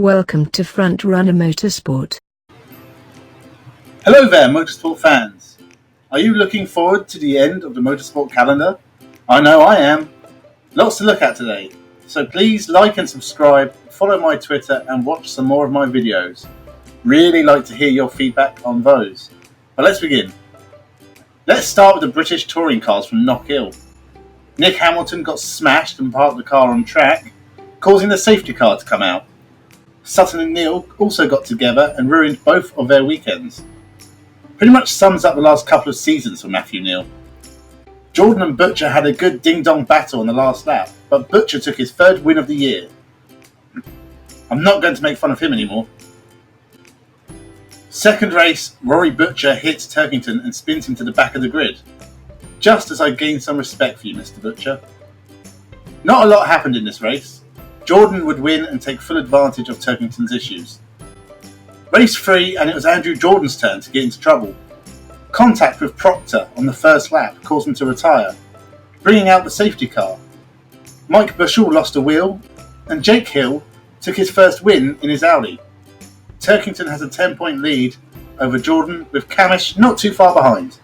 Welcome to Frontrunner Motorsport. Hello there, motorsport fans. Are you looking forward to the end of the motorsport calendar? I know I am. Lots to look at today, so please like and subscribe, follow my Twitter and watch some more of my videos. Really like to hear your feedback on those. But let's begin. Let's start with the British touring cars from Knockhill. Nick Hamilton got smashed and parked the car on track, causing the safety car to come out. Sutton and Neal also got together and ruined both of their weekends. Pretty much sums up the last couple of seasons for Matthew Neal. Jordan and Butcher had a good ding-dong battle on the last lap, but Butcher took his third win of the year. I'm not going to make fun of him anymore. Second race, Rory Butcher hits Turkington and spins him to the back of the grid. Just as I gained some respect for you, Mr. Butcher. Not a lot happened in this race. Jordan would win and take full advantage of Turkington's issues. Race 3 and it was Andrew Jordan's turn to get into trouble. Contact with Proctor on the first lap caused him to retire, bringing out the safety car. Mike Bushell lost a wheel and Jake Hill took his first win in his Audi. Turkington has a 10-point lead over Jordan with Camish not too far behind.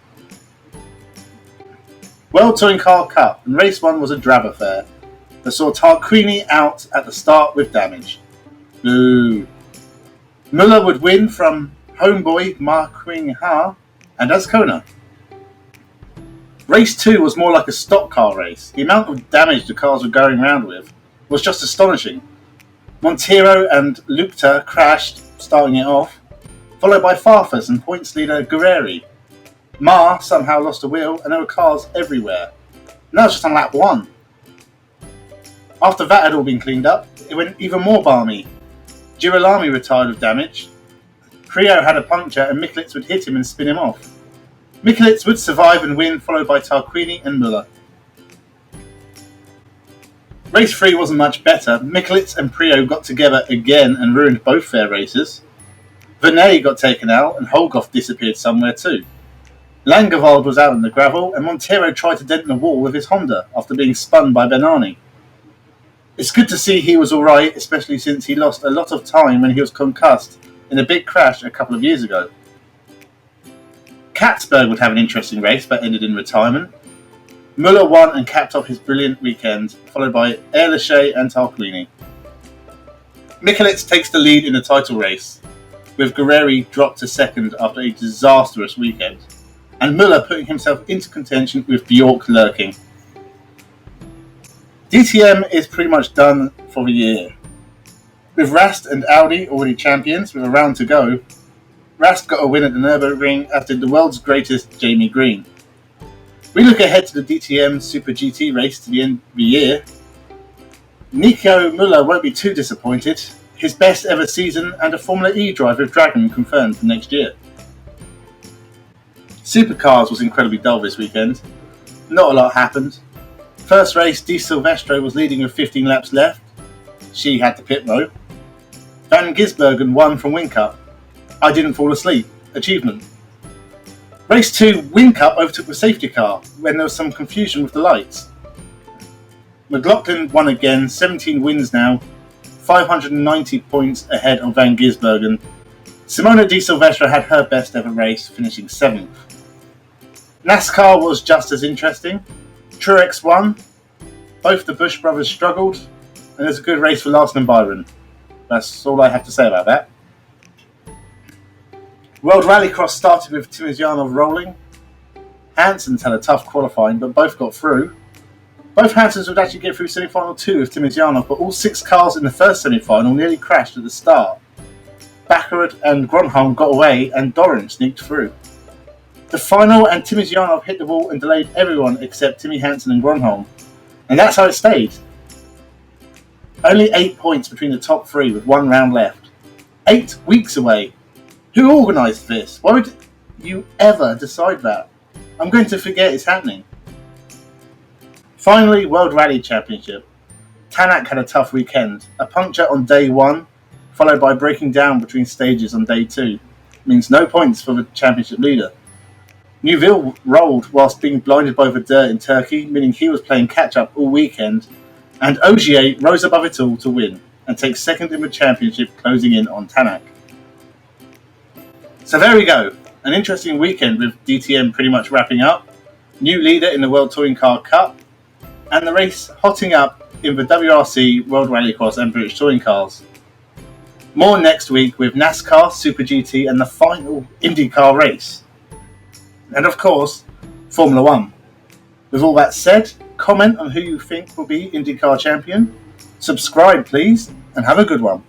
World Touring Car Cup and race 1 was a drab affair that saw Tarquini out at the start with damage. Boo. Muller would win from homeboy Marquing Ha and Ascona. Race 2 was more like a stock car race. The amount of damage the cars were going around with was just astonishing. Montero and Lupta crashed, starting it off, followed by Farfus and points leader Guerreri. Ma somehow lost a wheel and there were cars everywhere. And that was just on lap 1. After that had all been cleaned up, it went even more balmy. Girolami retired with damage. Prio had a puncture and Michelitz would hit him and spin him off. Michelitz would survive and win, followed by Tarquini and Muller. Race 3 wasn't much better. Michelitz and Prio got together again and ruined both their races. Vernet got taken out and Holgoff disappeared somewhere too. Langevald was out in the gravel and Montero tried to dent the wall with his Honda after being spun by Bernani. It's good to see he was alright, especially since he lost a lot of time when he was concussed in a big crash a couple of years ago. Katzberg would have an interesting race but ended in retirement. Muller won and capped off his brilliant weekend, followed by Erlache and Tarquini. Michelitz takes the lead in the title race, with Guerreri dropped to second after a disastrous weekend, and Muller putting himself into contention with Bjork lurking. DTM is pretty much done for the year. With Rast and Audi already champions with a round to go, Rast got a win at the Nürburgring as did the world's greatest Jamie Green. We look ahead to the DTM Super GT race to the end of the year. Nico Müller won't be too disappointed. His best ever season and a Formula E drive with Dragon confirmed for next year. Supercars was incredibly dull this weekend. Not a lot happened. First race, Di Silvestro was leading with 15 laps left. She had the pit row. Van Gisbergen won from Whincup. I didn't fall asleep. Achievement. Race 2, Whincup overtook the safety car when there was some confusion with the lights. McLaughlin won again, 17 wins now, 590 points ahead of Van Gisbergen. Simona Di Silvestro had her best ever race, finishing 7th. NASCAR was just as interesting. Truex won. Both the Busch brothers struggled, and there's a good race for Larson and Byron. That's all I have to say about that. World Rallycross started with Timizianov rolling. Hansons had a tough qualifying, but both got through. Both Hansons would actually get through semi-final 2 with Timizianov, but all 6 cars in the first semi-final nearly crashed at the start. Baccarat and Gronholm got away, and Doran sneaked through. The final and Timizianov hit the wall and delayed everyone except Timmy Hansen and Gronholm. And that's how it stayed. Only 8 points between the top 3 with 1 round left. 8 weeks away. Who organised this? Why would you ever decide that? I'm going to forget it's happening. Finally, World Rally Championship. Tanak had a tough weekend. A puncture on day 1, followed by breaking down between stages on day 2. Means no points for the championship leader. Neuville rolled whilst being blinded by the dirt in Turkey, meaning he was playing catch-up all weekend, and Ogier rose above it all to win. and take second in the championship, closing in on Tanak. So there we go. An interesting weekend with DTM pretty much wrapping up, new leader in the World Touring Car Cup, and the race hotting up in the WRC, World Rallycross and British Touring Cars. More next week with NASCAR, Super GT and the final IndyCar race. And of course, Formula 1. With all that said, comment on who you think will be IndyCar champion, subscribe please, and have a good one.